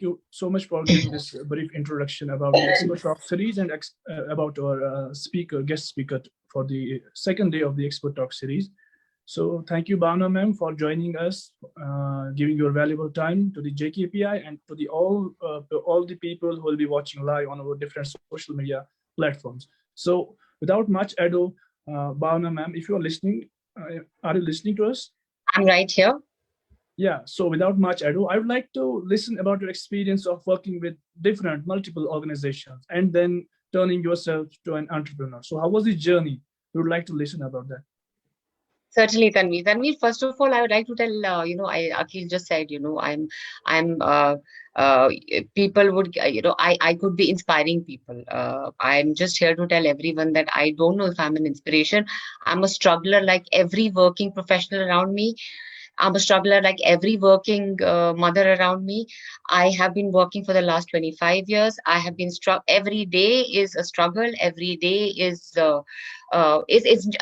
you so much for giving this brief introduction about the Expert Talk series and about our guest speaker for the second day of the Expert Talk series. So thank you, Bhavna ma'am, for joining us, giving your valuable time to the Jkpi and to the all the people who will be watching live on our different social media platforms. So without much ado, Bhavna ma'am, if you are listening, are you listening to us? I'm right here. Yeah, so without much ado, I would like to listen about your experience of working with different, multiple organizations and then turning yourself to an entrepreneur. So how was the journey? We would like to listen about that. Certainly, Tanvi. Tanvi, first of all, I would like to tell, Akhil just said, people would, I could be inspiring people. I'm just here to tell everyone that I don't know if I'm an inspiration. I'm a struggler like every working professional around me. I'm a struggler like every working mother around me. I have been working for the last 25 years. I have been every day is a struggle. Every day is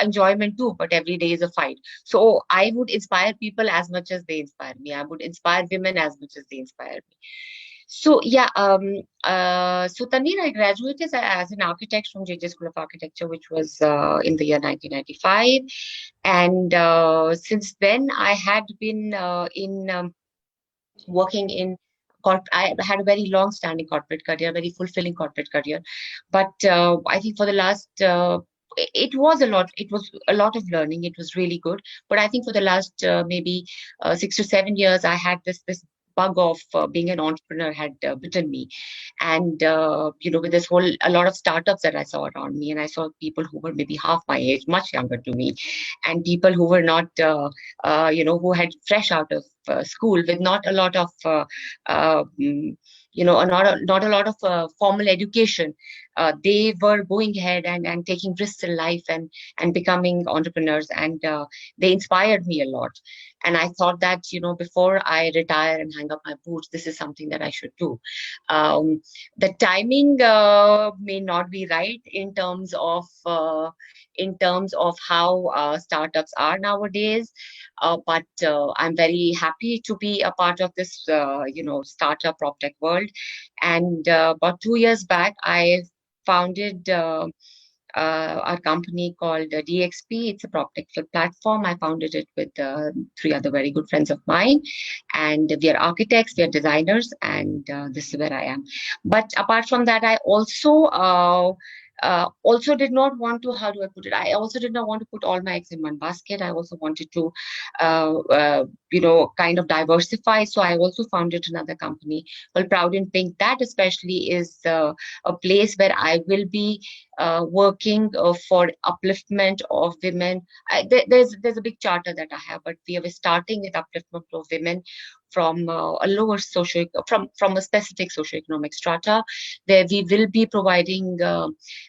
enjoyment too, but every day is a fight. So I would inspire people as much as they inspire me. I would inspire women as much as they inspire me. So yeah, so Tanvir, I graduated as an architect from JJ School of Architecture, which was in the year 1995, and since then I had been in working in. I had a very long-standing corporate career, very fulfilling corporate career, but I think for the last it was a lot. It was a lot of learning. It was really good, but I think for the last maybe 6 to 7 years, I had this bug of being an entrepreneur had bitten me, and with this whole a lot of startups that I saw around me, and I saw people who were maybe half my age, much younger to me, and people who were not who had fresh out of school with not a lot of not a lot of formal education. They were going ahead and taking risks in life and becoming entrepreneurs, and they inspired me a lot. And I thought that, before I retire and hang up my boots, this is something that I should do. The timing may not be right in terms of how startups are nowadays. But I'm very happy to be a part of this, startup PropTech world. And about 2 years back, I founded a company called Jkpi. It's a PropTech platform. I founded it with 3 other very good friends of mine. And we are architects, we are designers, and this is where I am. But apart from that, I also did not want to, how do I put it? I also did not want to put all my eggs in one basket. I also wanted to, kind of diversify. So I also founded another company called Proud in Pink. That especially is a place where I will be working for upliftment of women. There's a big charter that I have, but we are starting with upliftment of women from a lower from a specific socioeconomic strata, where we will be providing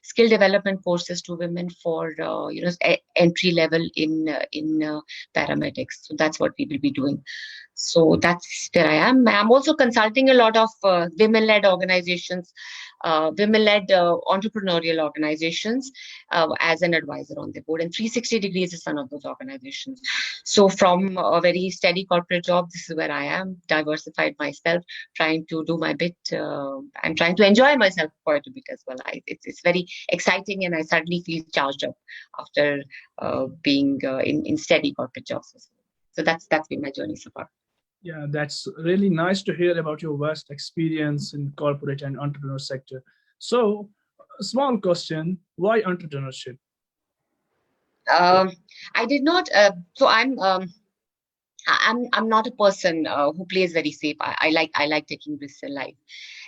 skill development courses to women for entry level in paramedics. So that's what we will be doing. So that's where I am. I'm also consulting a lot of women-led organizations, women-led entrepreneurial organizations as an advisor on the board. And 360 Degrees is one of those organizations. So from a very steady corporate job, this is where I am, diversified myself, trying to do my bit and trying to enjoy myself quite a bit as well. It's very exciting, and I suddenly feel charged up after being in steady corporate jobs as well. So that's been my journey so far. Yeah, that's really nice to hear about your vast experience in corporate and entrepreneur sector. So, a small question: why entrepreneurship? I did not. So I'm not a person who plays very safe. I like taking risks in life,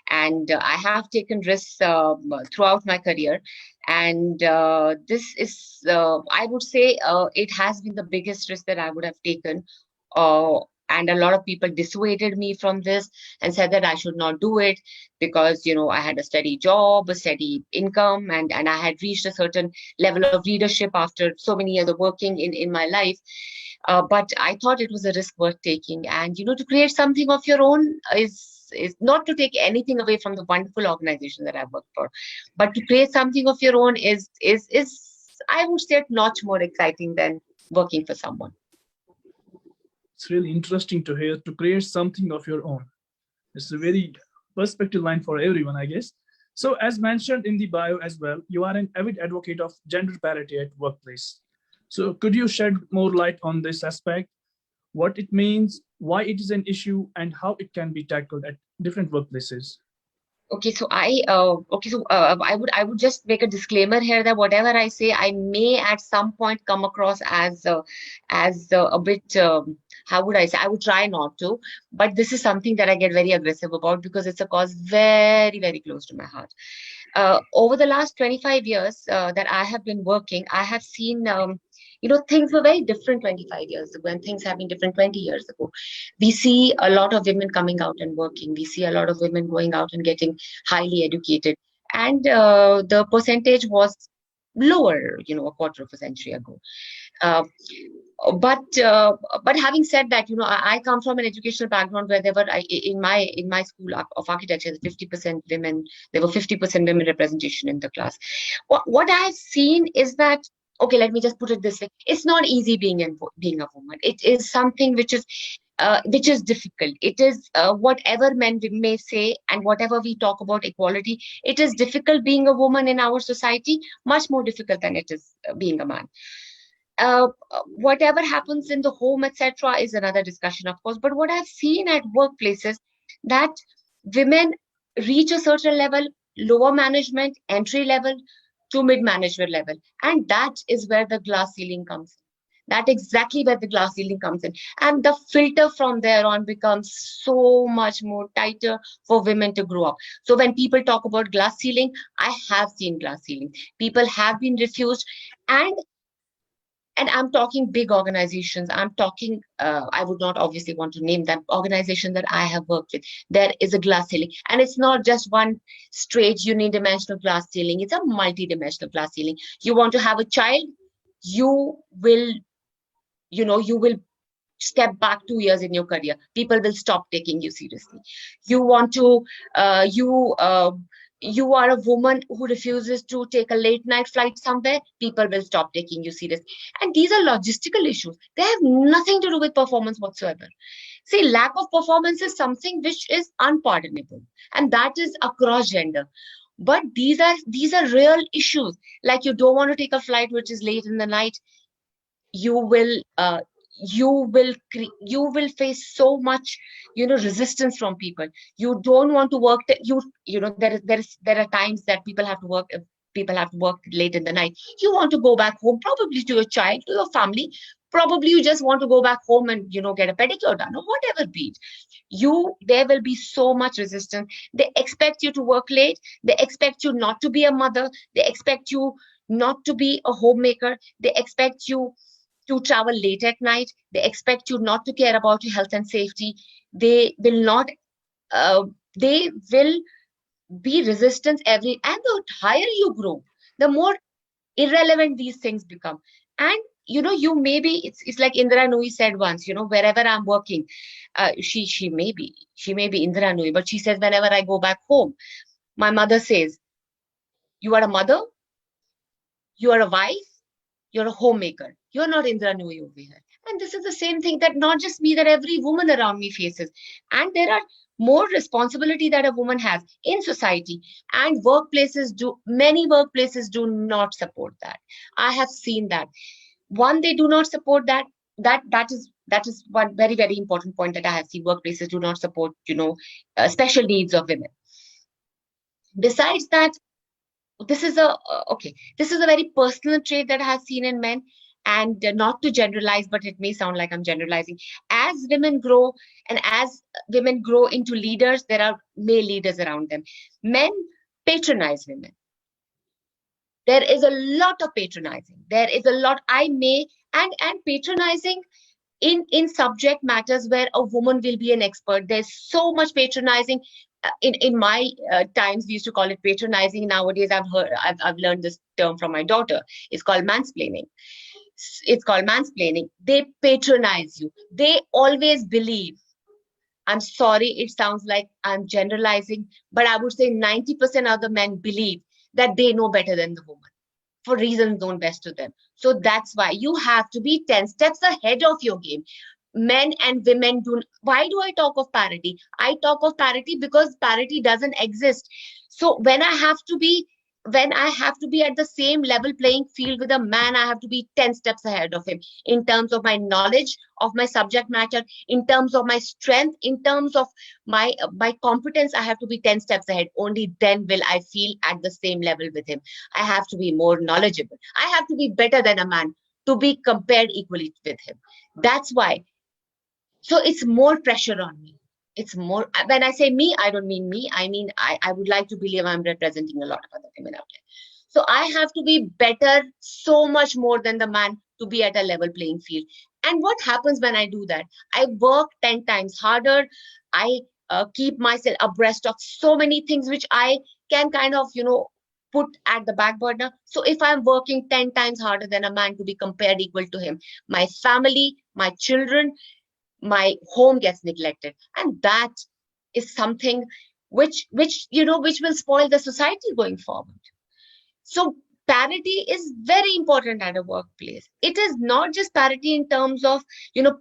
and I have taken risks throughout my career. And this is, I would say, it has been the biggest risk that I would have taken. And a lot of people dissuaded me from this and said that I should not do it because, I had a steady job, a steady income, and I had reached a certain level of leadership after so many years of working in my life. But I thought it was a risk worth taking. And, to create something of your own is not to take anything away from the wonderful organization that I've worked for, but to create something of your own is I would say, not more exciting than working for someone. It's really interesting to hear, to create something of your own. It's a very perspective line for everyone, I guess. So as mentioned in the bio as well, you are an avid advocate of gender parity at workplace. So could you shed more light on this aspect, what it means, why it is an issue, and how it can be tackled at different workplaces? I would just make a disclaimer here that whatever I say, I may at some point come across as a bit, how would I say? I would try not to, but this is something that I get very aggressive about because it's a cause very, very close to my heart. Over the last 25 years that I have been working, I have seen, things were very different 25 years ago, and things have been different 20 years ago. We see a lot of women coming out and working. We see a lot of women going out and getting highly educated. And the percentage was lower, a quarter of a century ago. Uh, but having said that, I come from an educational background where there were in my school of architecture, 50% women. There were 50% women representation in the class. What I've seen is that, okay, let me just put it this way: it's not easy being a woman. It is something which is difficult. It is whatever men may say and whatever we talk about equality. It is difficult being a woman in our society, much more difficult than it is being a man. Whatever happens in the home, etc., is another discussion, of course. But what I've seen at workplaces, that women reach a certain level, lower management, entry level to mid management level, and that is where the glass ceiling comes in. That exactly where the glass ceiling comes in, and the filter from there on becomes so much more tighter for women to grow up. So when people talk about glass ceiling, I have seen glass ceiling. People have been refused, and I'm talking big organizations. I'm talking, I would not obviously want to name that organization that I have worked with. There is a glass ceiling. And it's not just one straight unidimensional glass ceiling. It's a multi-dimensional glass ceiling. You want to have a child, you will, you will step back 2 years in your career. People will stop taking you seriously. You want to, you are a woman who refuses to take a late night flight somewhere, people will stop taking you serious. And these are logistical issues. They have nothing to do with performance whatsoever. See, lack of performance is something which is unpardonable, and that is across gender. But these are real issues. Like, you don't want to take a flight which is late in the night, you will you will face so much resistance from people. You don't want to work there are times that people have to work late in the night. You want to go back home, probably to your child, to your family. Probably you just want to go back home and get a pedicure done, or whatever be it. There will be so much resistance. They expect you to work late. They expect you not to be a mother. They expect you not to be a homemaker. They expect you to travel late at night. They expect you not to care about your health and safety. They will not, they will be resistant and the higher you grow, the more irrelevant these things become. And you maybe, it's like Indira Nooyi said once, wherever I'm working, she may be Indira Nooyi, but she says, whenever I go back home, my mother says, you are a mother, you are a wife, you're a homemaker. You're not Indra Nooyi over here. And this is the same thing that not just me, that every woman around me faces. And there are more responsibility that a woman has in society. And many workplaces do not support that. I have seen that. One, they do not support that. That is one very, very important point that I have seen. Workplaces do not support, special needs of women. Besides that, this is a very personal trait that I have seen in men. And not to generalize, but it may sound like I'm generalizing. As women grow, and as women grow into leaders, there are male leaders around them. Men patronize women. There is a lot of patronizing. There is a lot, and patronizing in subject matters where a woman will be an expert. There's so much patronizing. In my times, we used to call it patronizing. Nowadays, I've learned this term from my daughter. It's called mansplaining. They patronize you. They always believe. I'm sorry, it sounds like I'm generalizing, but I would say 90% of the men believe that they know better than the woman for reasons known best to them. So that's why you have to be 10 steps ahead of your game. men and women do. Why do I talk of parity? I talk of parity because parity doesn't exist. So when I have to be at the same level playing field with a man, I have to be 10 steps ahead of him in terms of my knowledge of my subject matter, in terms of my strength, in terms of my competence. I have to be 10 steps ahead. Only then will I feel at the same level with him. I have to be more knowledgeable. I have to be better than a man to be compared equally with him. That's why. So it's more pressure on me. It's more, when I say me, I don't mean me. I mean, I would like to believe I'm representing a lot of other women out there. So I have to be better so much more than the man to be at a level playing field. And what happens when I do that? I work 10 times harder. I keep myself abreast of so many things which I can kind of, put at the back burner. So if I'm working 10 times harder than a man to be compared equal to him, my family, my children, my home gets neglected, and that is something which will spoil the society going forward. So parity is very important at a workplace. It is not just parity in terms of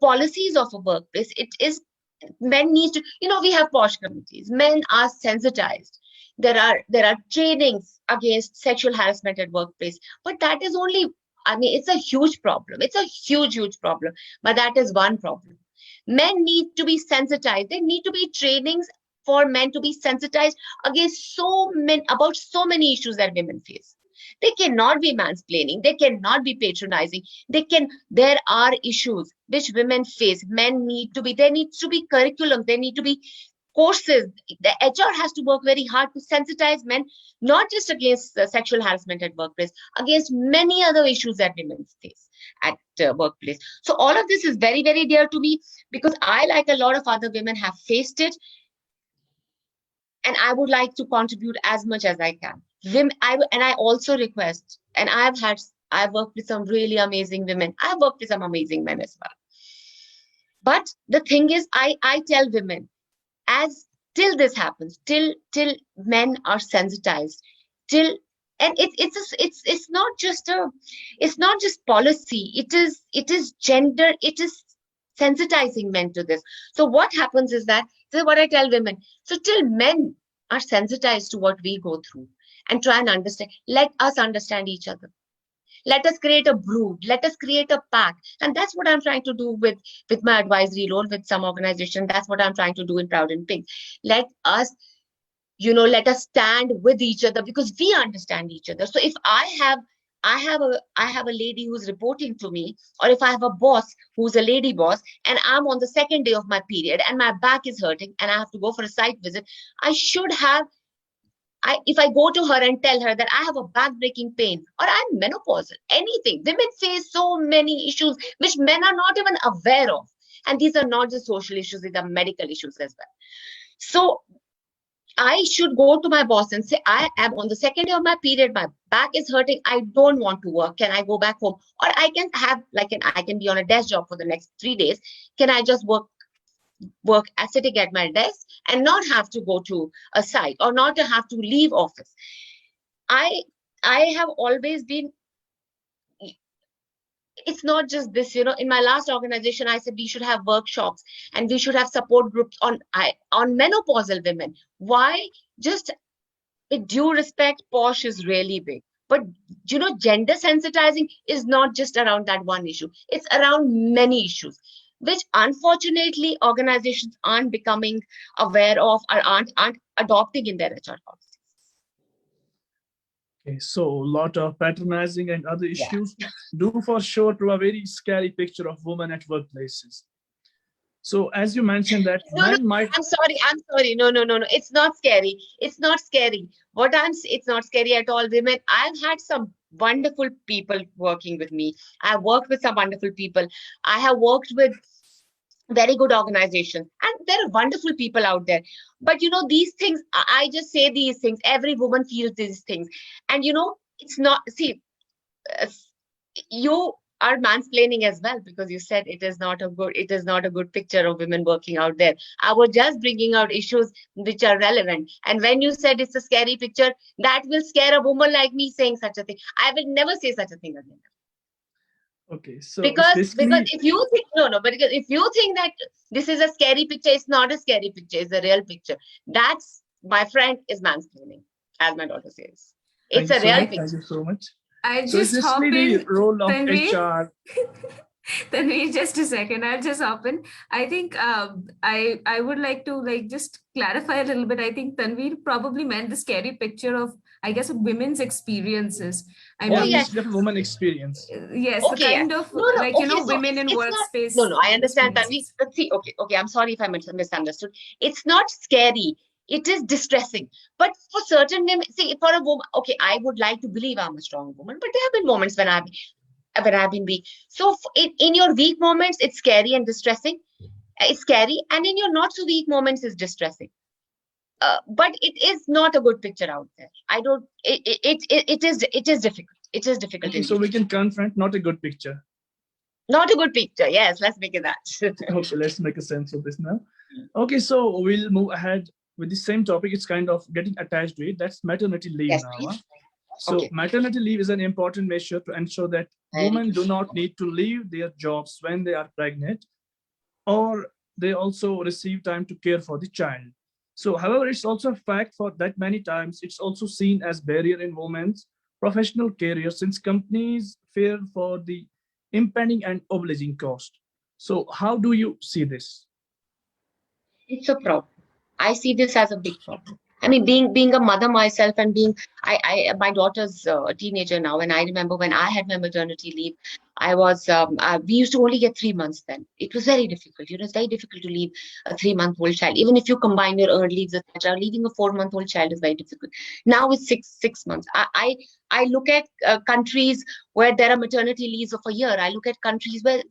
policies of a workplace. It is, men need to, we have posh communities, men are sensitized. There are trainings against sexual harassment at workplace, but that is only, I mean, it's a huge problem. It's a huge problem, but that is one problem. Men need to be sensitized. There need to be trainings for men to be sensitized against about so many issues that women face. They cannot be mansplaining. They cannot be patronizing. There are issues which women face. There needs to be curriculum. There need to be courses. The HR has to work very hard to sensitize men, not just against sexual harassment at workplace, against many other issues that women face at workplace. So all of this is very, very dear to me because I, like a lot of other women, have faced it, and I would like to contribute as much as I can. I also request, and I've worked with some really amazing women. I've worked with some amazing men as well. But the thing is, I tell women, till this happens, till men are sensitized, and it's not just policy. It is gender. It is sensitizing men to this. So what happens is that, this is what I tell women. So till men are sensitized to what we go through and try and understand, let us understand each other. Let us create a brood. Let us create a pack. And that's what I'm trying to do with my advisory role with some organization. That's what I'm trying to do in Proud and Pink. Let us stand with each other because we understand each other. So if I have a lady who's reporting to me, or if I have a boss who's a lady boss, and I'm on the second day of my period and my back is hurting and I have to go for a site visit, if I go to her and tell her that I have a back-breaking pain or I'm menopausal, anything, women face so many issues which men are not even aware of. And these are not just social issues, these are medical issues as well. So I should go to my boss and say, I am on the second day of my period, my back is hurting, I don't want to work. Can I go back home? Or I can be on a desk job for the next 3 days. Can I just work sitting at my desk and not have to go to a site or not to have to leave office? I have always been, it's not just this, in my last organization, I said we should have workshops and we should have support groups on menopausal women. Why? Just with due respect, POSH is really big. But, gender sensitizing is not just around that one issue. It's around many issues, which unfortunately organizations aren't becoming aware of or aren't adopting in their HR policies. Okay, so a lot of patronizing and other issues do for sure to a very scary picture of women at workplaces. So as you mentioned that men might... I'm sorry. No. It's not scary. It's not scary. It's not scary at all. Women, I've had some wonderful people working with me. I've worked with some wonderful people. I have worked with very good organizations, and there are wonderful people out there. But these things, I just say these things. Every woman feels these things, and it's not. See, you are mansplaining as well because you said it is not a good picture of women working out there. I was just bringing out issues which are relevant, and when you said it's a scary picture, that will scare a woman like me saying such a thing. I will never say such a thing again. Okay, so it's Because basically if you think but because if you think that this is a scary picture, it's not a scary picture, it's a real picture. That's, my friend, is mansplaining, as my daughter says. thank It's you a so real much. picture. Thank you so much. I So it's just basically hop the in, role of Tanvi. HR. Tanvi, just a second. I'll just hop in. I think I would like to just clarify a little bit. I think Tanvir probably meant the scary picture of, I guess, women's experiences. I Yeah, Oh mean, yes. basically of woman experience. yes, the Okay, yeah. kind of No, no. Okay, so women in it's not. workspace No, I understand, Tanvi. experiences. But see, okay. I'm sorry if I misunderstood. It's not scary. It is distressing. But for certain women, see, for a woman, okay, I would like to believe I'm a strong woman, but there have been moments when I've been weak. So in your weak moments, it's scary and distressing. It's scary, and in your not so weak moments, it's distressing. But it is not a good picture out there. I don't. It is difficult. It is difficult Okay, so indeed. we can confront not a good picture. Not a good picture. Yes, let's make it that. Okay, let's make a sense of this now. Okay, so we'll move ahead with the same topic. It's kind of getting attached to it. That's maternity leave Yes, now. please. So Okay. maternity leave is an important measure to ensure that women do not need to leave their jobs when they are pregnant, or they also receive time to care for the child. So, however, it's also a fact for that many times it's also seen as barrier in women's professional career since companies fear for the impending and obliging cost. So, how do you see this? It's a problem. I see this as a big problem. I mean, being a mother myself, and being my daughter's a teenager now, and I remember when I had my maternity leave, I was we used to only get 3 months then. It was very difficult. It's very difficult to leave a 3-month-old child. Even if you combine your earned leaves, etc., leaving a 4-month-old child is very difficult. Now it's six months. I look at countries where there are maternity leaves of a year. I look at countries where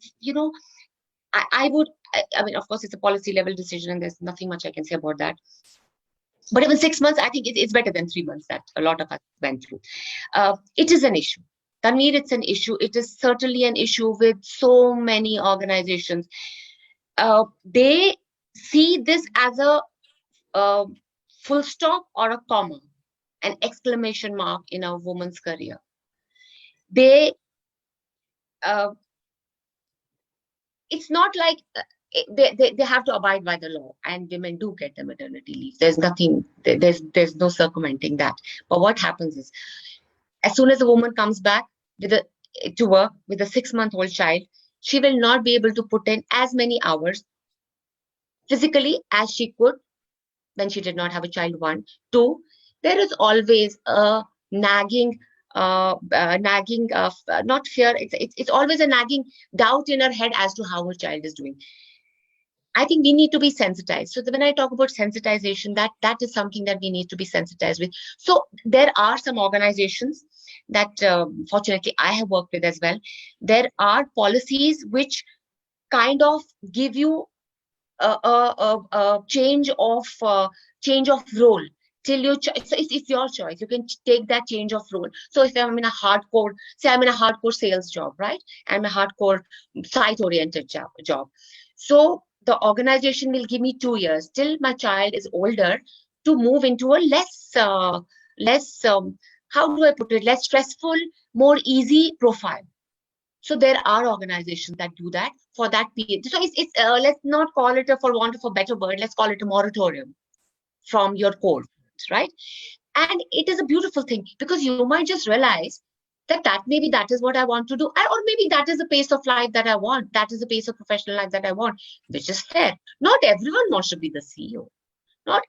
I would. I mean, of course, it's a policy level decision, and there's nothing much I can say about that. But even 6 months, I think it's better than 3 months that a lot of us went through. It is an issue. Tanveer, it's an issue. It is certainly an issue with so many organizations. They see this as a full stop or a comma, an exclamation mark in a woman's career. They, it's not like they have to abide by the law, and women do get the maternity leave. There's nothing, there's no circumventing that. But what happens is, as soon as a woman comes back to work with a 6-month-old child, she will not be able to put in as many hours physically as she could when she did not have a child. 1, 2, there is always a nagging, not fear. It's always a nagging doubt in her head as to how her child is doing. I think we need to be sensitized. So when I talk about sensitization, that is something that we need to be sensitized with. So there are some organizations that fortunately I have worked with as well. There are policies which kind of give you a change of role till your so it's your choice. You can take that change of role. So if I'm in a hardcore, say I'm in a hardcore sales job, right? I'm a hardcore site oriented job. So the organization will give me 2 years till my child is older to move into a less how do I put it, less stressful, more easy profile. So there are organizations that do that for that period. So it's let's not call it for want of a better word, let's call it a moratorium from your core, right? And it is a beautiful thing, because you might just realize that maybe that is what I want to do, or maybe that is the pace of life that I want. That is the pace of professional life that I want, which is fair. Not everyone wants to be the CEO. Not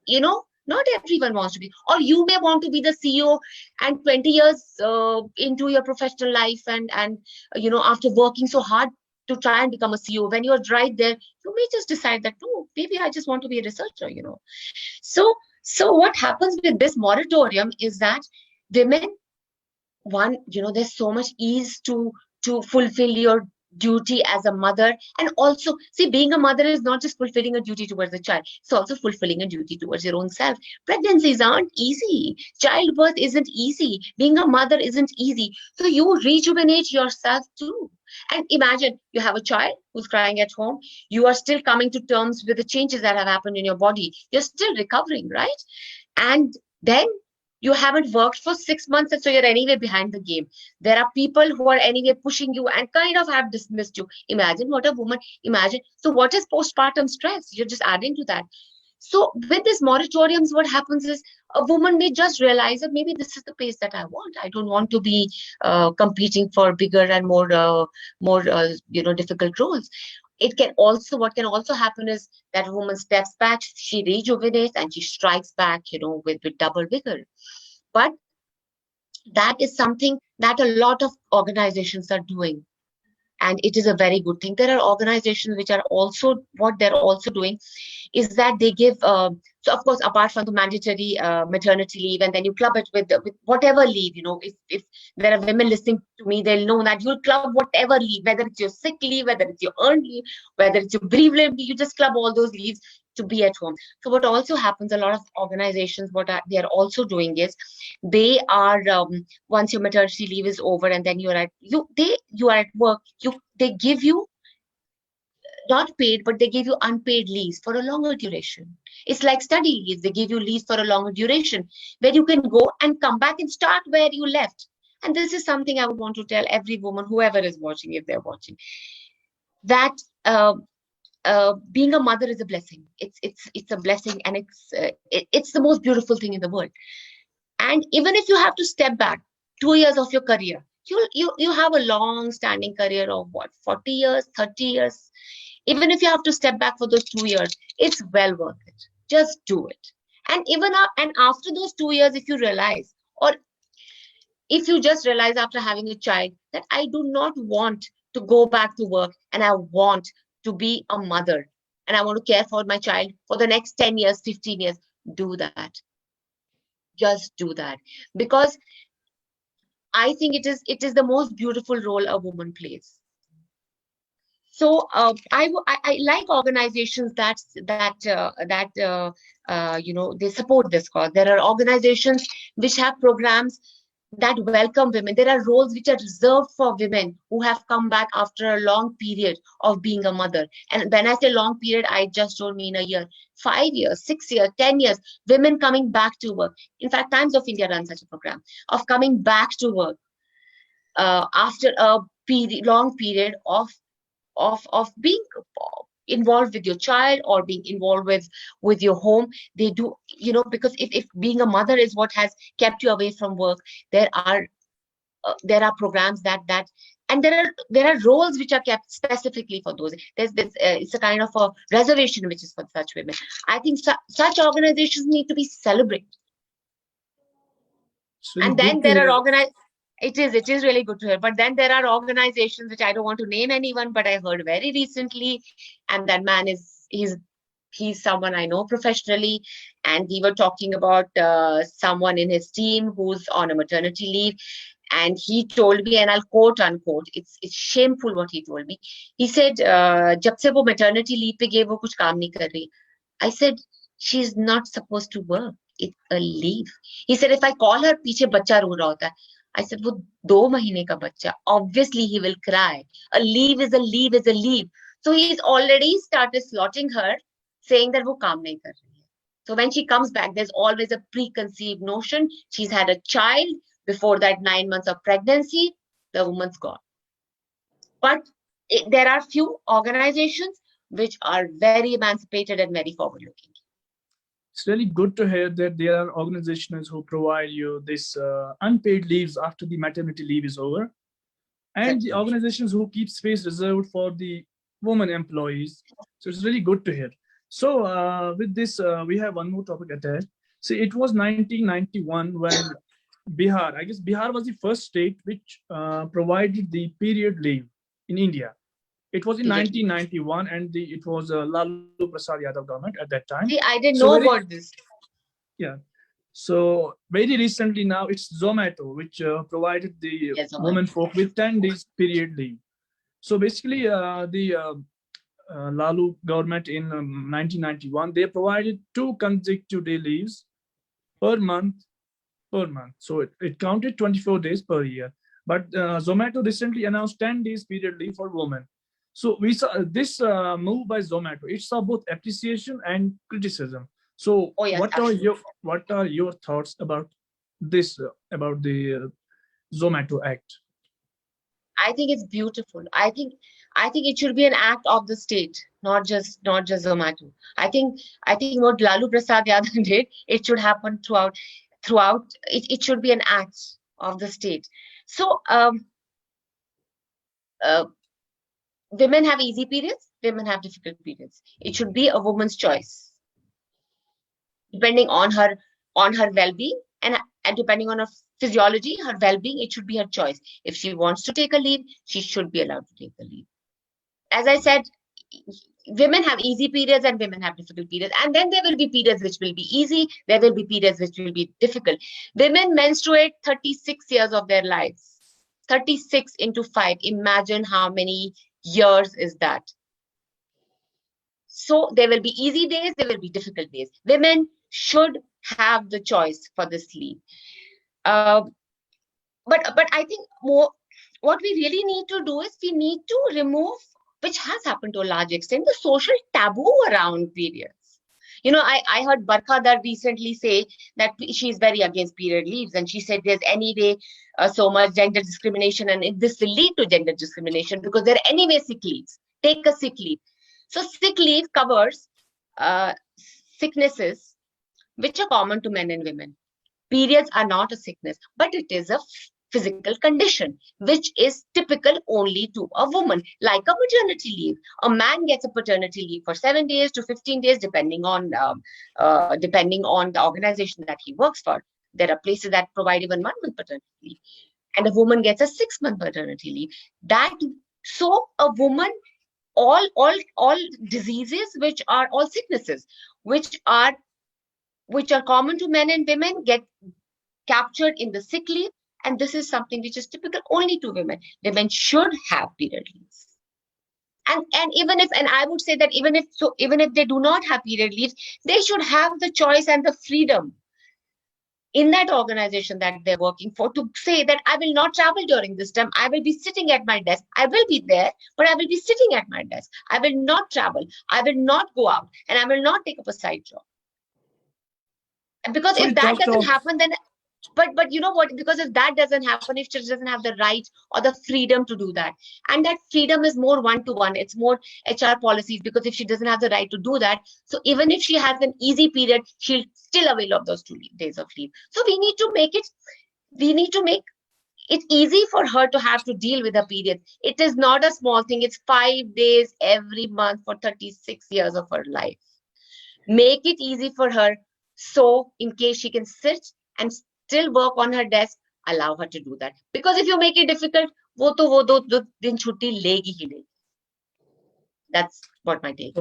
everyone wants to be, or you may want to be the CEO and 20 years into your professional life, and after working so hard to try and become a CEO, when you're right there, you may just decide that, no, maybe I just want to be a researcher. So what happens with this moratorium is that women, one, there's so much ease to fulfill your duty as a mother. And also, see, being a mother is not just fulfilling a duty towards the child, it's also fulfilling a duty towards your own self. Pregnancies aren't easy, childbirth isn't easy, being a mother isn't easy. So you rejuvenate yourself too. And imagine you have a child who's crying at home, you are still coming to terms with the changes that have happened in your body, you're still recovering, right? And then You haven't worked for 6 months, and so you're anyway behind the game. There are people who are anyway pushing you and kind of have dismissed you. Imagine what a woman, imagine. So what is postpartum stress? You're just adding to that. So with these moratoriums, what happens is a woman may just realize that maybe this is the pace that I want. I don't want to be competing for bigger and more difficult roles. It can also, what can also happen is that a woman steps back, she rejuvenates, and she strikes back, with double vigor. But that is something that a lot of organizations are doing. And it is a very good thing. There are organizations which are also, what they're also doing is that they give, so of course, apart from the mandatory maternity leave, and then you club it with whatever leave, if there are women listening to me, they'll know that you'll club whatever leave, whether it's your sick leave, whether it's your earned leave, whether it's your bereaved leave, you just club all those leaves to be at home. So what also happens, a lot of organizations, they are also doing is they are, once your maternity leave is over and then you are at work, they give you not paid, but they give you unpaid leaves for a longer duration. It's like study leaves. They give you leaves for a longer duration where you can go and come back and start where you left. And this is something I would want to tell every woman, whoever is watching, if they're watching, that being a mother is a blessing. It's a blessing, and it's the most beautiful thing in the world. And even if you have to step back 2 years of your career, you have a long-standing career of what, 40 years, 30 years. Even if you have to step back for those 2 years, it's well worth it. Just do it. And even and after those 2 years, if you realize, or if you just realize after having a child that I do not want to go back to work and I want to be a mother and I want to care for my child for the next 10 years, 15 years, do that. Just do that. Because I think it is the most beautiful role a woman plays. So I like organizations that they support this cause. There are organizations which have programs that welcome women. There are roles which are reserved for women who have come back after a long period of being a mother. And when I say long period, I just don't mean a year, 5 years, 6 years, 10 years, women coming back to work. In fact, Times of India runs such a program of coming back to work after a long period of being involved with your child or being involved with your home. They do, because if being a mother is what has kept you away from work, there are programs that and there are roles which are kept specifically for those. There's it's a kind of a reservation which is for such women. I think such organizations need to be celebrated. And then there are it is really good to hear. But then there are organizations which I don't want to name anyone, but I heard very recently, and that man he's someone I know professionally, and we were talking about someone in his team who's on a maternity leave, and he told me, and I'll quote unquote, it's shameful what he told me. He said, "Jab se wo maternity leave pe gaye, wo kuch kaam nahi kar rahi." I said, she's not supposed to work. It's a leave. He said, if I call her, पीछे बच्चा रो रहा होता है. I said, वो 2 महीने का बच्चा, obviously he will cry. A leave is a leave is a leave. So he's already started slotting her, saying that वो काम नहीं कर रही है. So when she comes back, there's always a preconceived notion. She's had a child before that 9 months of pregnancy. The woman's gone. But there are few organizations which are very emancipated and very forward-looking. It's really good to hear that there are organizations who provide you this unpaid leaves after the maternity leave is over, and the organizations who keep space reserved for the women employees. So it's really good to hear. So with this, we have one more topic attached. So it was 1991 when Bihar, I guess Bihar was the first state which provided the period leave in India. It was in 1991, and it was Lalu Prasad Yadav government at that time. See, I didn't know about this. Yeah. So very recently now, it's Zomato which provided the women folk with 10 days period leave. So basically, the Lalu government in 1991, they provided 2 consecutive day leaves per month. So it counted 24 days per year. But Zomato recently announced 10 days period leave for women. So we saw this move by Zomato. It saw both appreciation and criticism. So what are your thoughts about this about the Zomato Act? I think it's beautiful. I think it should be an act of the state, not just Zomato. I think what Lalu Prasad Yadav did, it should happen throughout. It should be an act of the state. So women have easy periods, women have difficult periods. It should be a woman's choice, depending on her well-being and depending on her physiology, her well-being. It should be her choice. If she wants to take a leave, she should be allowed to take the leave. As I said, women have easy periods and women have difficult periods, and then there will be periods which will be easy, there will be periods which will be difficult. Women menstruate 36 years of their lives. 36 into 5, imagine how many years is that. So there will be easy days, there will be difficult days. Women should have the choice for this leave. But I think what we really need to do is we need to remove, which has happened to a large extent, the social taboo around periods. I heard Barkha Dar recently say that she's very against period leaves, and she said there's any day so much gender discrimination, and this will lead to gender discrimination because there are anyway sick leaves. Take a sick leave. So sick leave covers sicknesses which are common to men and women. Periods are not a sickness, but it is a physical condition which is typical only to a woman, like a maternity leave. A man gets a paternity leave for 7 days to 15 days, depending on the organization that he works for. There are places that provide even 1 month paternity leave, and a woman gets a 6-month paternity leave. So a woman, all diseases, which are all sicknesses, which are common to men and women, get captured in the sick leave. And this is something which is typical only to women. Women should have period leaves. And I would say that even if they do not have period leaves, they should have the choice and the freedom in that organization that they're working for to say that I will not travel during this time. I will be sitting at my desk. I will be there, but I will be sitting at my desk. I will not travel. I will not go out, and I will not take up a side job. Because if that doesn't happen, then but you know what, because if that doesn't happen, if she doesn't have the right or the freedom to do that, and that freedom is more one-to-one, it's more HR policies, because if she doesn't have the right to do that, so even if she has an easy period, she'll still avail of those 2 days of leave. So we need to make it easy for her to have to deal with her period. It is not a small thing. It's 5 days every month for 36 years of her life. Make it easy for her, so in case she can sit and still work on her desk, allow her to do that. Because if you make it difficult, wo do din chutti legi hi legi. That's what my take.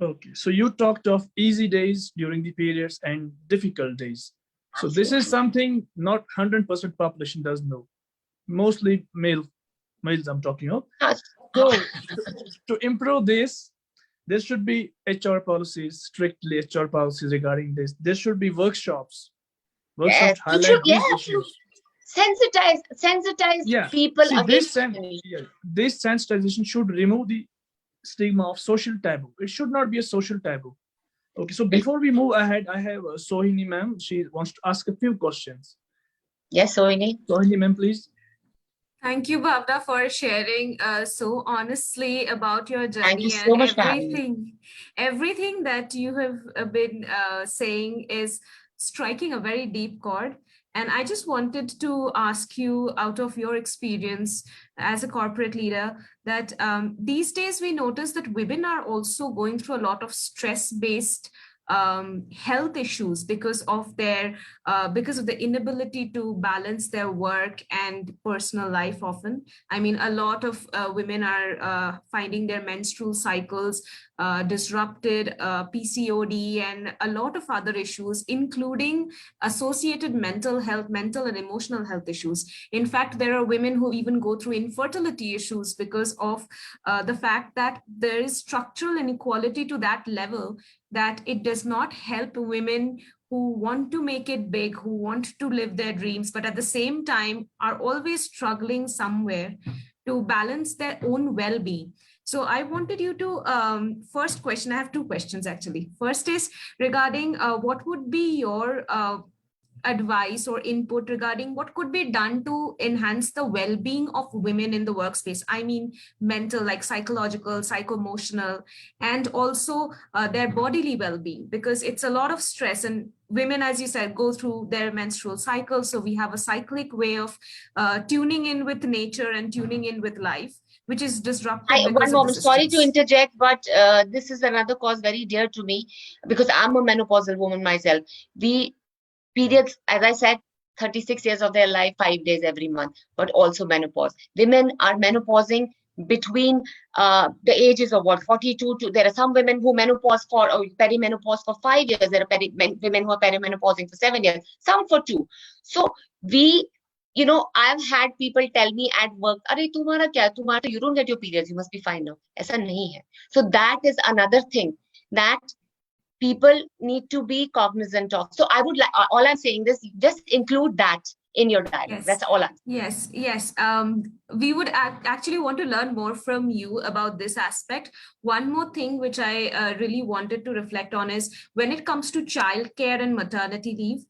Okay, so you talked of easy days during the periods and difficult days. So this is something not 100% population does know. Mostly males I'm talking of. So to improve this, there should be HR policies, strictly HR policies regarding this. There should be workshops. Yes, Highlight these issues. Sensitize people against this sensitization should remove the stigma of social taboo. It should not be a social taboo. Okay, so before we move ahead, I have Sohini ma'am. She wants to ask a few questions. Yes, Sohini. Sohini ma'am, please. Thank you, Bhavna, for sharing so honestly about your journey. Thank you so much, everything that you have been saying is striking a very deep chord. And I just wanted to ask you, out of your experience as a corporate leader, that these days we notice that women are also going through a lot of stress-based health issues because of the inability to balance their work and personal life. Often, I mean, a lot of women are finding their menstrual cycles disrupted, PCOD, and a lot of other issues, including associated mental and emotional health issues. In fact, there are women who even go through infertility issues because of the fact that there is structural inequality to that level, that it does not help women who want to make it big, who want to live their dreams, but at the same time are always struggling somewhere to balance their own well-being. So I wanted you to, first question, I have 2 questions actually. First is regarding what would be your advice or input regarding what could be done to enhance the well-being of women in the workspace? I mean, mental, like psychological, psycho-emotional, and also their bodily well-being, because it's a lot of stress. And women, as you said, go through their menstrual cycle. So we have a cyclic way of tuning in with nature and tuning in with life, which is disrupted because One of the moment, sorry to systems. interject, but this is another cause very dear to me because I'm a menopausal woman myself. We periods, as I said, 36 years of their life, 5 days every month, but also menopause. Women are menopausing between the ages of what, 42 to, there are some women who menopause for, or perimenopause for 5 years. There are women who are perimenopausing for 7 years, some for 2. So we, I've had people tell me at work, "Arey, tumhara kya? Tumhara, you don't get your periods. You must be fine now." Aisa nahi hai. So that is another thing that people need to be cognizant of. So I would like, all I'm saying is just include that in your dialogue. Yes. That's all I'm saying. Yes. We would actually want to learn more from you about this aspect. One more thing which I really wanted to reflect on is when it comes to childcare and maternity leave.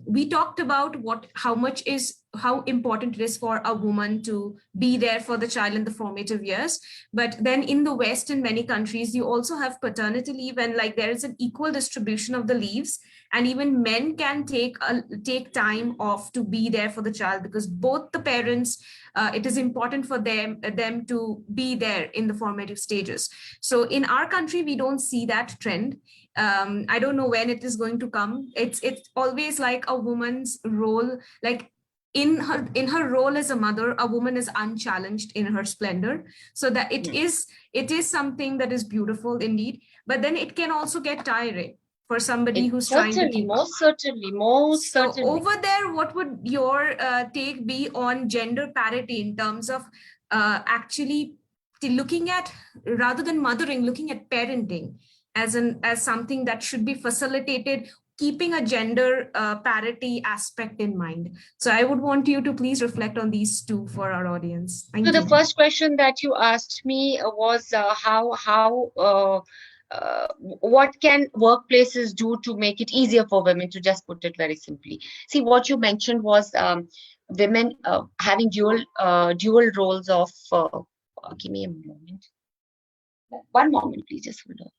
We talked about how important it is for a woman to be there for the child in the formative years. But then in the West, in many countries, you also have paternity leave, and like there is an equal distribution of the leaves, and even men can take time off to be there for the child, because both the parents, it is important for them to be there in the formative stages. So in our country, we don't see that trend. I don't know when it is going to come. It's always like a woman's role, like in her role as a mother, a woman is unchallenged in her splendor. So that it is something that is beautiful indeed, but then it can also get tiring for somebody who's trying to keep most certainly. So over there, what would your take be on gender parity in terms of actually looking at, rather than mothering, looking at parenting as something that should be facilitated, keeping a gender parity aspect in mind? So I would want you to please reflect on these two for our audience. Thank So you. the first question that you asked me was what can workplaces do to make it easier for women, to just put it very simply. See, what you mentioned was women having dual roles of. Give me a moment. One moment, please. Just hold on.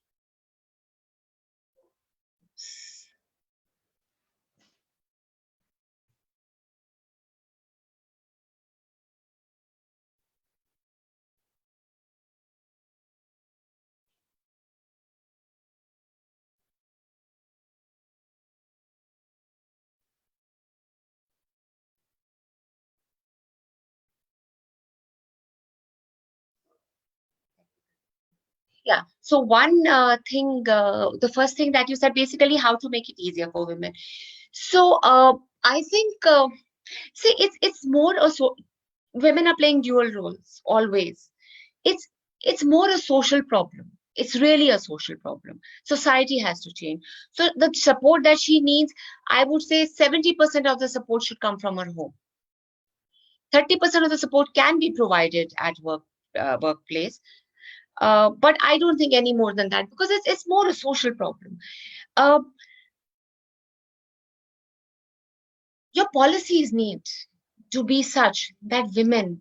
Yeah. So one thing, the first thing that you said, basically how to make it easier for women. So I think, see, it's more so women are playing dual roles always. It's more a social problem. It's really a social problem. Society has to change. So the support that she needs, I would say 70% of the support should come from her home. 30% of the support can be provided at workplace. But I don't think any more than that, because it's more a social problem. Your policies need to be such that women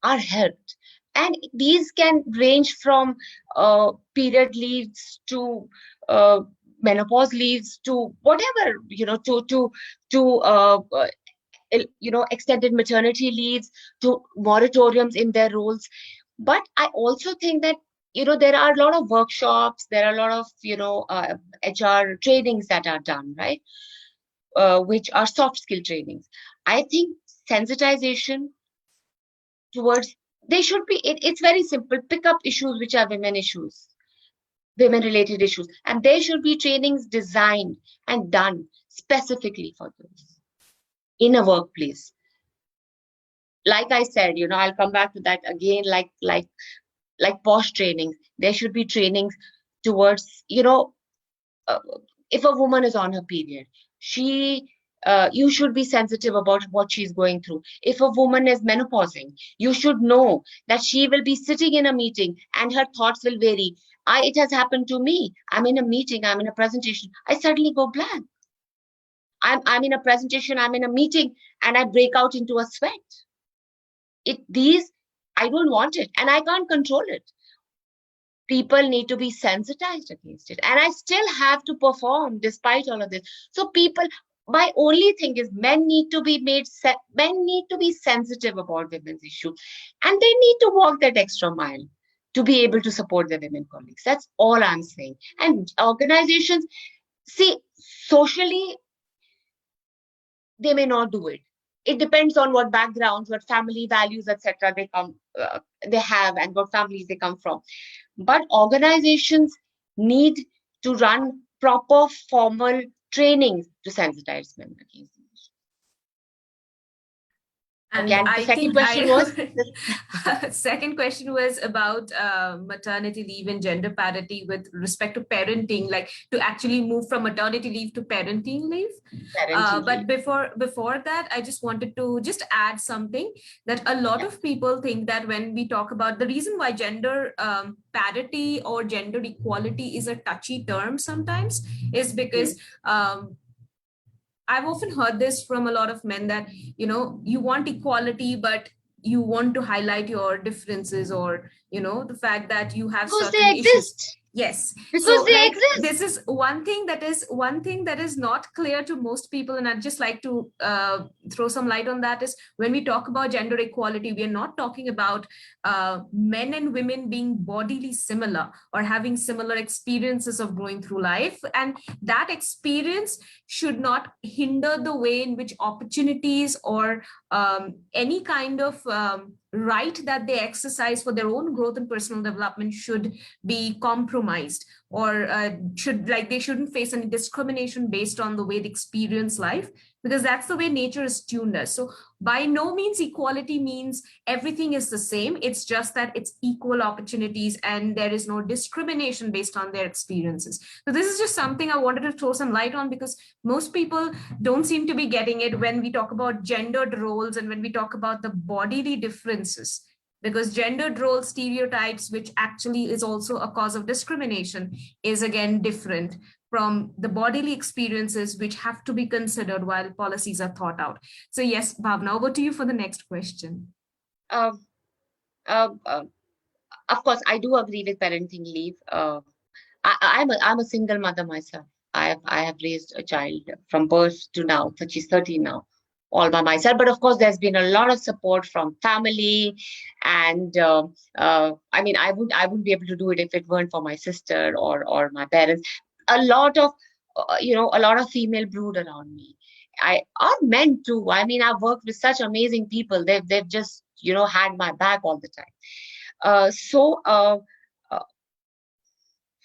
are helped, and these can range from period leaves to menopause leaves to whatever, extended maternity leaves, to moratoriums in their roles. But I also think that there are a lot of workshops, there are a lot of HR trainings that are done, right, which are soft skill trainings. I think sensitization towards, they should be, it's very simple. Pick up issues which are women related issues, and there should be trainings designed and done specifically for those in a workplace. Like I said, I'll come back to that again, like posh trainings. There should be trainings towards, if a woman is on her period, you should be sensitive about what she's going through. If a woman is menopausing, you should know that she will be sitting in a meeting and her thoughts will vary. It has happened to me. I'm in a meeting, I'm in a presentation, I suddenly go blank. I'm in a presentation, I'm in a meeting, and I break out into a sweat. I don't want it, and I can't control it. People need to be sensitized against it, and I still have to perform despite all of this. So my only thing is men need to be sensitive about women's issues, and they need to walk that extra mile to be able to support their women colleagues. That's all I'm saying. And organizations, see, socially, they may not do it. It depends on what backgrounds, what family values, etc. They have, and what families they come from. But organizations need to run proper formal trainings to sensitize women against these issues. And Okay, and the second question was? Second question was about maternity leave and gender parity with respect to parenting, like to actually move from maternity leave to parenting leave. But before that, I just wanted to just add something that a lot of people think that when we talk about the reason why gender parity or gender equality is a touchy term sometimes is because I've often heard this from a lot of men that, you want equality, but you want to highlight your differences or, the fact that you have because certain they exist. issues. Yes. Because they exist. This is one thing that is not clear to most people. And I'd just like to throw some light on that is when we talk about gender equality, we are not talking about men and women being bodily similar or having similar experiences of going through life. And that experience should not hinder the way in which opportunities or any kind of right that they exercise for their own growth and personal development should be compromised, or they shouldn't face any discrimination based on the way they experience life, because that's the way nature is tuned us. So by no means equality means everything is the same. It's just that it's equal opportunities and there is no discrimination based on their experiences. So this is just something I wanted to throw some light on, because most people don't seem to be getting it when we talk about gendered roles and when we talk about the bodily differences. Because gendered role stereotypes, which actually is also a cause of discrimination, is again different from the bodily experiences which have to be considered while policies are thought out. So yes, Bhavna, over to you for the next question. Of course, I do agree with parenting leave. I'm a single mother myself. I have raised a child from birth to now, but she's 13 now, all by myself. But of course, there's been a lot of support from family, and I mean, I wouldn't be able to do it if it weren't for my sister or my parents. A lot of a lot of female brood around me. Are men too. I mean, I've worked with such amazing people. They've just had my back all the time.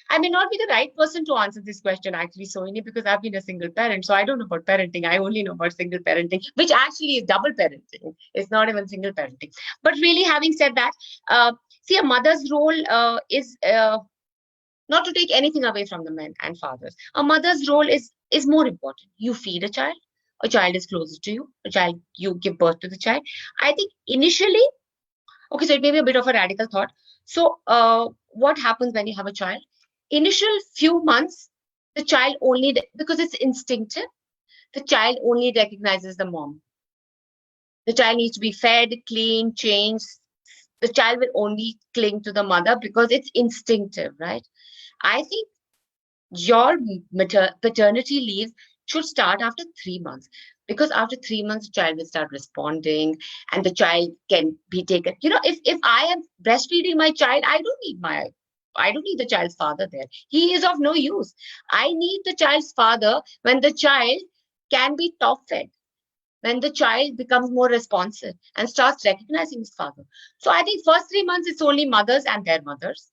I may not be the right person to answer this question actually, Sohini, because I've been a single parent. So I don't know about parenting. I only know about single parenting, which actually is double parenting. It's not even single parenting. But really, having said that, see, a mother's role is not to take anything away from the men and fathers. A mother's role is more important. You feed a child is closer to you, you give birth to the child. I think initially, okay, so it may be a bit of a radical thought. So what happens when you have a child? Initial few months, the child only, because it's instinctive, the child only recognizes the mom. The child needs to be fed, cleaned, changed. The child will only cling to the mother because it's instinctive, right? I think your paternity leave should start after 3 months, because after 3 months, the child will start responding and the child can be taken. If I am breastfeeding my child, I don't need the child's father there. He is of no use. I need the child's father when the child can be top fed, when the child becomes more responsive and starts recognizing his father. So I think first 3 months, it's only mothers and their mothers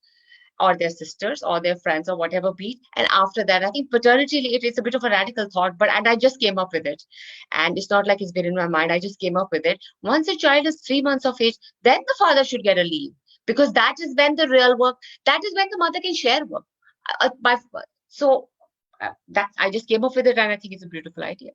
or their sisters or their friends or whatever be it. And after that, I think paternity leave is a bit of a radical thought, and I just came up with it. And it's not like it's been in my mind. I just came up with it. Once a child is 3 months of age, then the father should get a leave, because that is when the real work, that is when the mother can share work. That I just came up with it, and I think it's a beautiful idea.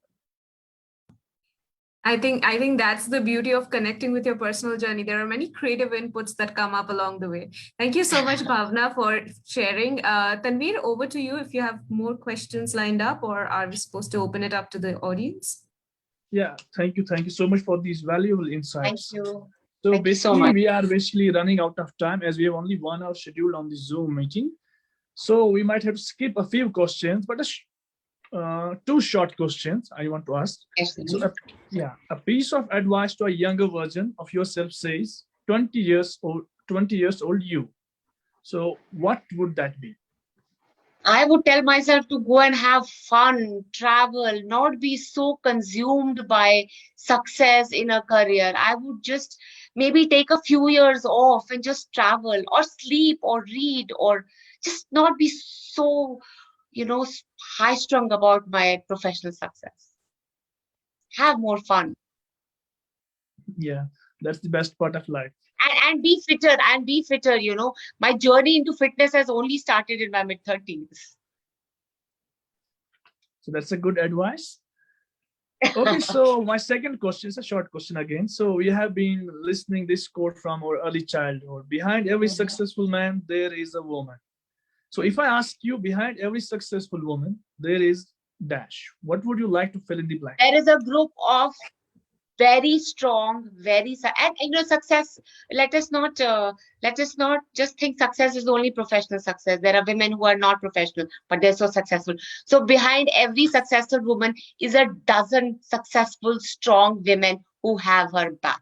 I think that's the beauty of connecting with your personal journey. There are many creative inputs that come up along the way. Thank you so much, Bhavna, for sharing. Tanveer, over to you if you have more questions lined up, or are we supposed to open it up to the audience? Yeah, thank you. Thank you so much for these valuable Thank insights. you. So Thank you so basically, much. we are basically running out of time as we have only 1 hour scheduled on the Zoom meeting. So we might have to skip a few questions, but two short questions I want to ask. Yes, So a piece of advice to a younger version of yourself says 20 years old you. So what would that be? I would tell myself to go and have fun, travel, not be so consumed by success in a career. I would just maybe take a few years off and just travel or sleep or read or just not be so, high strung about my professional success. Have more fun Yeah, that's the best part of life. and be fitter and be fitter. My journey into fitness has only started in my mid-30s. So that's a good advice. Okay, so my second question is a short question again. So we have been listening this quote from our early childhood. Behind every successful man, there is a woman. So if I ask you, behind every successful woman, there is dash. What would you like to fill in the blank? There is a group of very strong, and success. Let us not just think success is only professional success. There are women who are not professional, but they're so successful. So behind every successful woman is a dozen successful, strong women who have her back.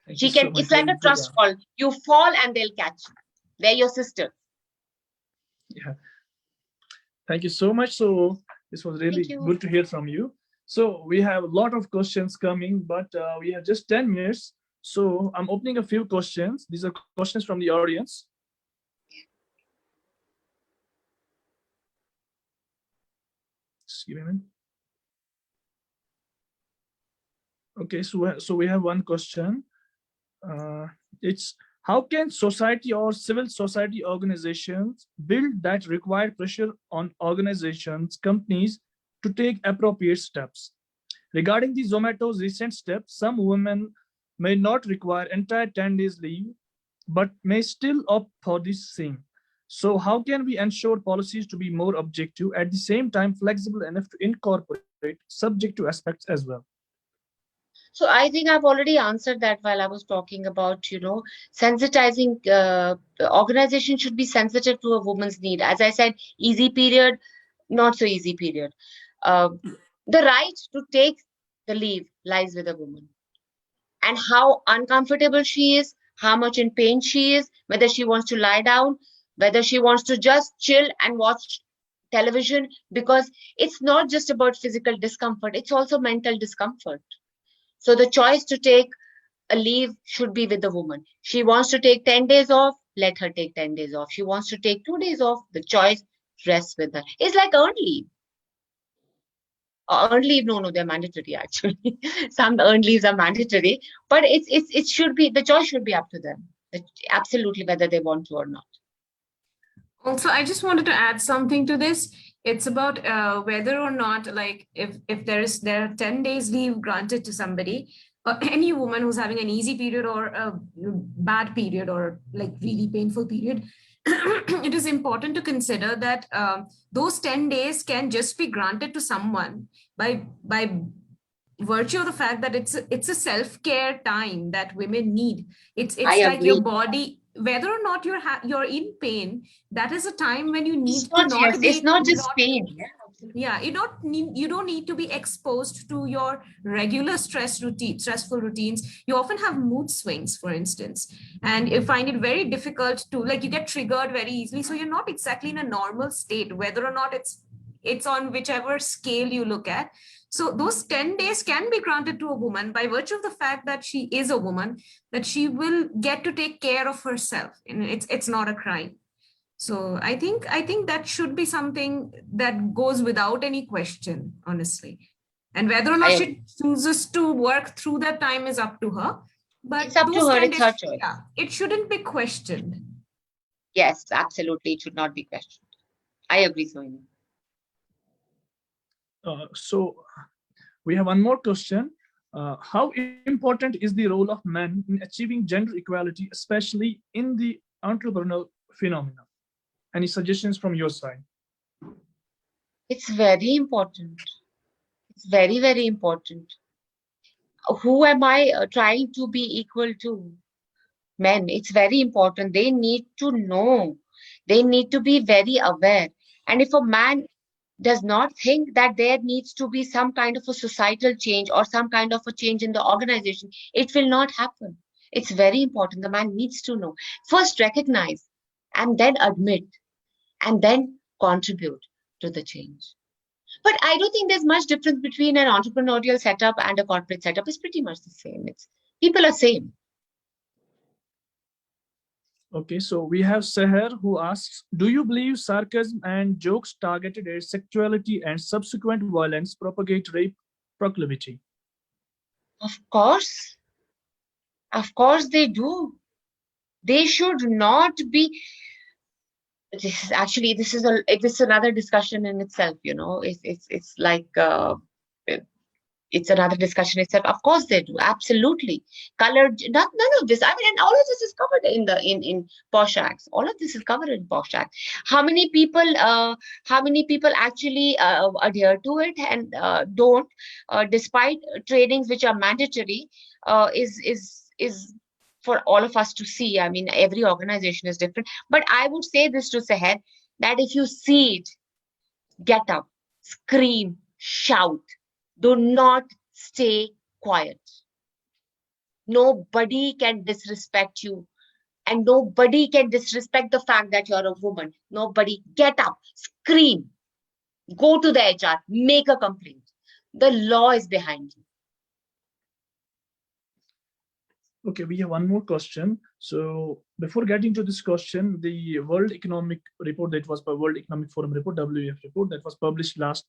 Thank She you so can. much. It's like Very a good. trust fall. You fall and they'll catch you. They're your sisters. Yeah. Thank you so much. So this was really good to hear from you. So we have a lot of questions coming, but we have just 10 minutes. So I'm opening a few questions. These are questions from the audience. Just give me a minute. Okay, so we have one question. It's how can society or civil society organizations build that required pressure on organizations, companies to take appropriate steps? Regarding the Zomato's recent steps, some women may not require entire 10 days leave, but may still opt for the same. So how can we ensure policies to be more objective, at the same time flexible enough to incorporate subjective aspects as well? So I think I've already answered that while I was talking about, sensitizing. The organization should be sensitive to a woman's need. As I said, easy period, not so easy period. Uh, the right to take the leave lies with a woman. And how uncomfortable she is, how much in pain she is, whether she wants to lie down, whether she wants to just chill and watch television, because it's not just about physical discomfort, it's also mental discomfort. So the choice to take a leave should be with the woman. She wants to take 10 days off, let her take 10 days off. She wants to take 2 days off, the choice rests with her. It's like earned leave. Earned leave, no, they're mandatory actually. Some earned leaves are mandatory, but it should be, the choice should be up to them. Absolutely, whether they want to or not. Also, I just wanted to add something to this. It's about whether or not, like, if there are 10 days leave granted to somebody, any woman who's having an easy period or a bad period or like really painful period, it is important to consider that those 10 days can just be granted to someone by virtue of the fact that it's a self-care time that women need. It's like your body, whether or not you're in pain, that is a time when you need to not be. It's not just pain. Yeah, you don't need to be exposed to your regular stressful routines. You often have mood swings, for instance, and you find it very difficult to, like, you get triggered very easily, so you're not exactly in a normal state, whether or not it's on whichever scale you look at. So those 10 days can be granted to a woman by virtue of the fact that she is a woman, that she will get to take care of herself, and it's not a crime. So I think that should be something that goes without any question, honestly. And whether or not she chooses to work through that time is up to her. But it's up to her, it's her choice. Yeah, it shouldn't be questioned. Yes, absolutely, it should not be questioned. I agree, Sohini. So We have one more question. How important is the role of men in achieving gender equality, especially in the entrepreneurial phenomena? Any suggestions from your side? It's very important. It's very, very important. Who am I trying to be equal to? Men. It's very important. They need to know. They need to be very aware. And if a man does not think that there needs to be some kind of a societal change or some kind of a change in the organization, it will not happen. It's very important. The man needs to know. First, recognize and then admit and then contribute to the change. But I don't think there's much difference between an entrepreneurial setup and a corporate setup. It's pretty much the same. People are same. Okay, so we have Seher who asks, do you believe sarcasm and jokes targeted at sexuality and subsequent violence propagate rape proclivity? Of course they do. They should not be. This is another discussion in itself. It's like it's another discussion itself. Of course they do. Absolutely. Colored, none of this. I mean, and all of this is covered in Posh Acts. All of this is covered in Posh Act. How many people actually adhere to it and don't, despite trainings which are mandatory, is for all of us to see. I mean, every organization is different. But I would say this to Seher, that if you see it, get up, scream, shout. Do not stay quiet. Nobody can disrespect you. And nobody can disrespect the fact that you're a woman. Nobody. Get up, scream, go to the HR, make a complaint. The law is behind you. Okay, we have one more question. So before getting to this question, the World Economic Report, that was by World Economic Forum report, WEF report, that was published last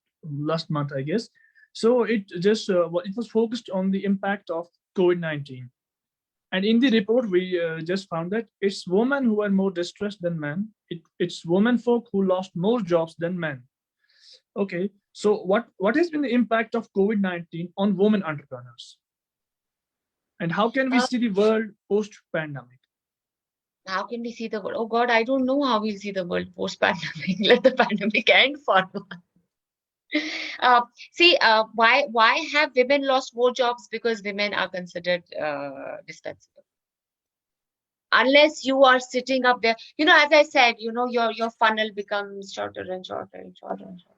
month, I guess. So it was focused on the impact of COVID-19. And in the report, we just found that it's women who are more distressed than men. It's women folk who lost more jobs than men. Okay, so what has been the impact of COVID-19 on women entrepreneurs? And how can we see the world post-pandemic? How can we see the world? Oh God, I don't know how we'll see the world post-pandemic. Let the pandemic end for why have women lost more jobs? Because women are considered dispensable. Unless you are sitting up there, as I said, your funnel becomes shorter and shorter and shorter and shorter.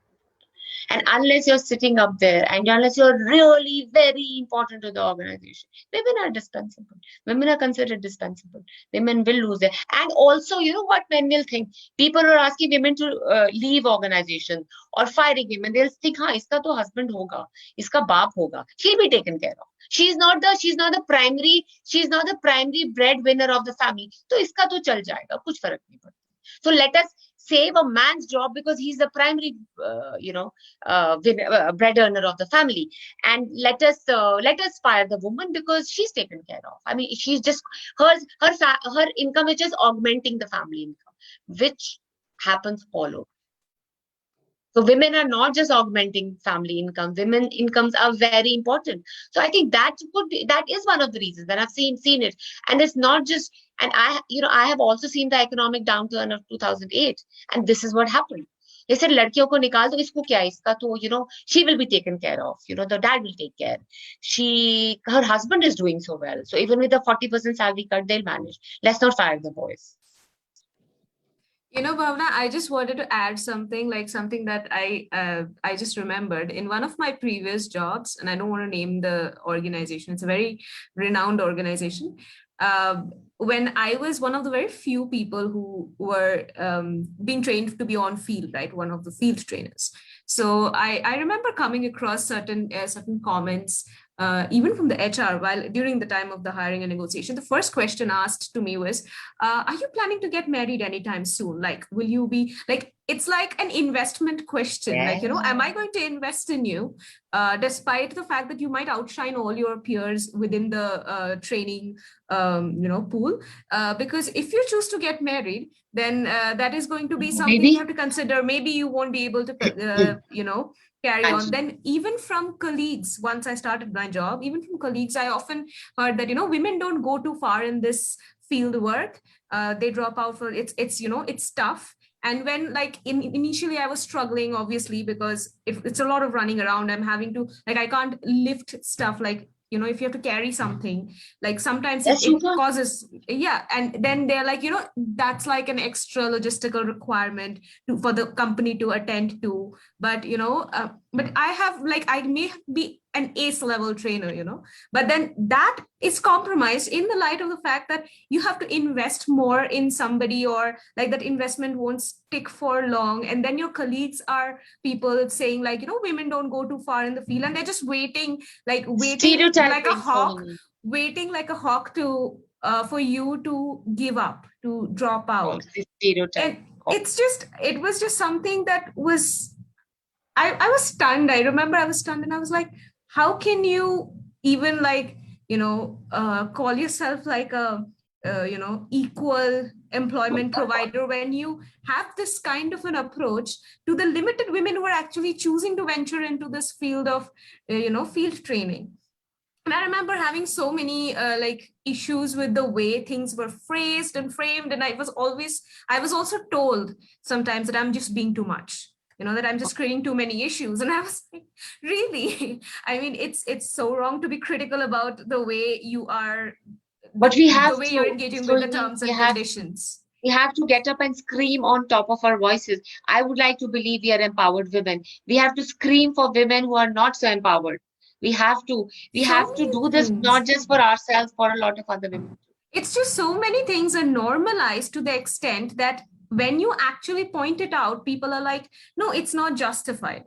And unless you're sitting up there and unless you're really very important to the organization, women are dispensable. Women are considered dispensable. Women will lose it. And also, you know what men will think? People are asking women to leave organizations or firing women. They'll think, iska to husband hoga, iska baap hoga. She'll be taken care of. She's not the primary breadwinner of the family. So iska to chal jayega. Kuch farak nahi padta. So let us save a man's job because he's the primary, bread earner of the family, and let us fire the woman because she's taken care of. I mean, she's just her income is just augmenting the family income, which happens all over. So women are not just augmenting family income. Women incomes are very important. So I think that is one of the reasons that I've seen it, and it's not just. And I have also seen the economic downturn of 2008, and this is what happened. They said, "Ladkiyon ko nikal do, isko kya? Iska to, she will be taken care of. The dad will take care. Her husband is doing so well. So even with a 40% salary cut, they'll manage. Let's not fire the boys." Bhavna, I just wanted to add something that I just remembered in one of my previous jobs, and I don't want to name the organization. It's a very renowned organization. When I was one of the very few people who were being trained to be on field, right? One of the field trainers. So I remember coming across certain comments, even from the HR, while during the time of the hiring and negotiation. The first question asked to me was, are you planning to get married anytime soon? Like, will you be, like, it's like an investment question. Like, am I going to invest in you, despite the fact that you might outshine all your peers within the training, pool? Because if you choose to get married, then that is going to be something you have to consider. Maybe you won't be able to, carry on. Then even from colleagues, once I started my job, even from colleagues, I often heard that, women don't go too far in this field work. They drop out for it's tough. And when initially I was struggling, obviously, because if it's a lot of running around, I'm having to, I can't lift stuff if you have to carry something, sometimes it causes, and then they're like, that's like an extra logistical requirement for the company to attend to. But, but I have, I may be an ace level trainer, but then that is compromised in the light of the fact that you have to invest more in somebody, or that investment won't stick for long. And then your colleagues are people saying women don't go too far in the field, and they're just waiting like a hawk to for you to give up, to drop out. And it was just something that was, I was stunned. I remember I was stunned, and I was like, how can you even call yourself a equal employment provider when you have this kind of an approach to the limited women who are actually choosing to venture into this field of field training? And I remember having so many issues with the way things were phrased and framed. And I was also told sometimes that I'm just being too much, that I'm just creating too many issues. And I was like, really? I mean, it's so wrong to be critical about the way you are, but we have the way you're engaging with the terms and conditions. We have to get up and scream on top of our voices. I would like to believe we are empowered women. We have to scream for women who are not so empowered. We have to do this not just for ourselves, for a lot of other women. It's just so many things are normalized to the extent that when you actually point it out, people are like, no, it's not justified.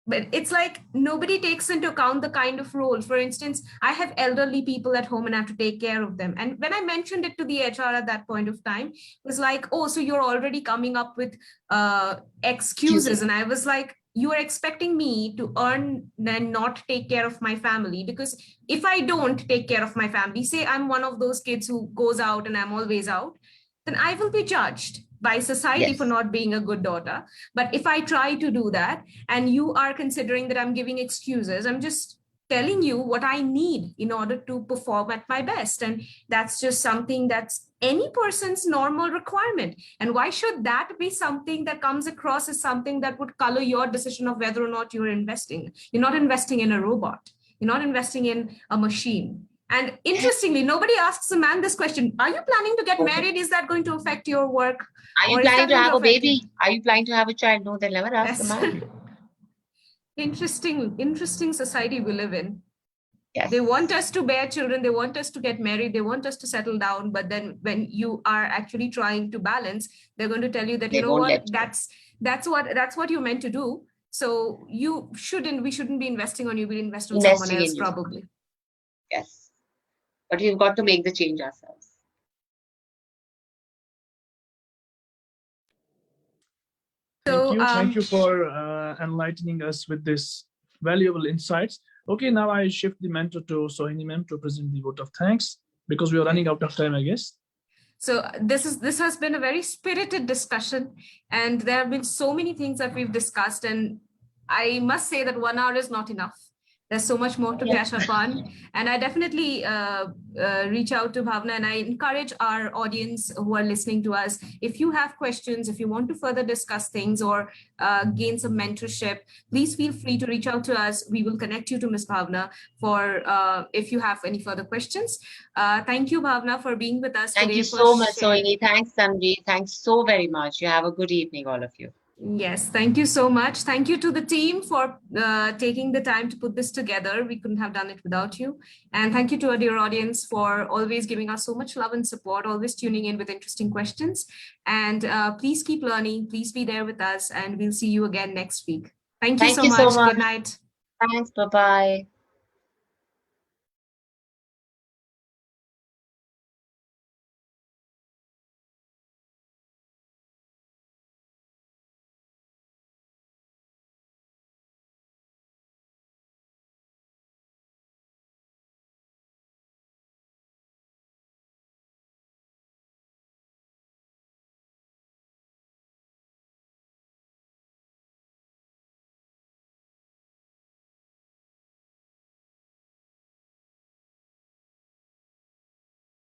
But it's like nobody takes into account the kind of role. For instance, I have elderly people at home and I have to take care of them. And when I mentioned it to the HR at that point of time, it was like, oh, so you're already coming up with excuses. And I was like, you are expecting me to earn and not take care of my family? Because if I don't take care of my family, say I'm one of those kids who goes out and I'm always out, then I will be judged by society for not being a good daughter. But if I try to do that and you are considering that I'm giving excuses, I'm just telling you what I need in order to perform at my best. And that's just something that's any person's normal requirement. And why should that be something that comes across as something that would color your decision of whether or not you're investing? You're not investing in a robot. You're not investing in a machine. And interestingly, nobody asks a man this question. Are you planning to get married? Is that going to affect your work? Are you planning to have a baby? Are you planning to have a child? No, they'll never ask the man. Interesting society we live in. Yes. They want us to bear children. They want us to get married. They want us to settle down. But then when you are actually trying to balance, they're going to tell you that, you know what, that's what you're meant to do. So we shouldn't be investing on you. We'll invest on someone else probably. Yes. But we've got to make the change ourselves. So, thank you for enlightening us with this valuable insights. Okay, now I shift the mentor to Sohini ma'am to present the vote of thanks, because we are running out of time, I guess. So this has been a very spirited discussion, and there have been so many things that we've discussed, and I must say that 1 hour is not enough. There's so much more to catch up on. And I definitely reach out to Bhavna, and I encourage our audience who are listening to us, if you have questions, if you want to further discuss things or gain some mentorship, please feel free to reach out to us. We will connect you to Ms. Bhavna for if you have any further questions. Thank you, Bhavna, for being with us today. Thank you so much, Sohini. Thanks, Tanvi. Thanks so very much. You have a good evening, all of you. Yes, thank you so much. Thank you to the team for taking the time to put this together. We couldn't have done it without you. And thank you to our dear audience for always giving us so much love and support, always tuning in with interesting questions. And please keep learning. Please be there with us, and we'll see you again next week. Thank you so much. Good night. Thanks. Bye-bye.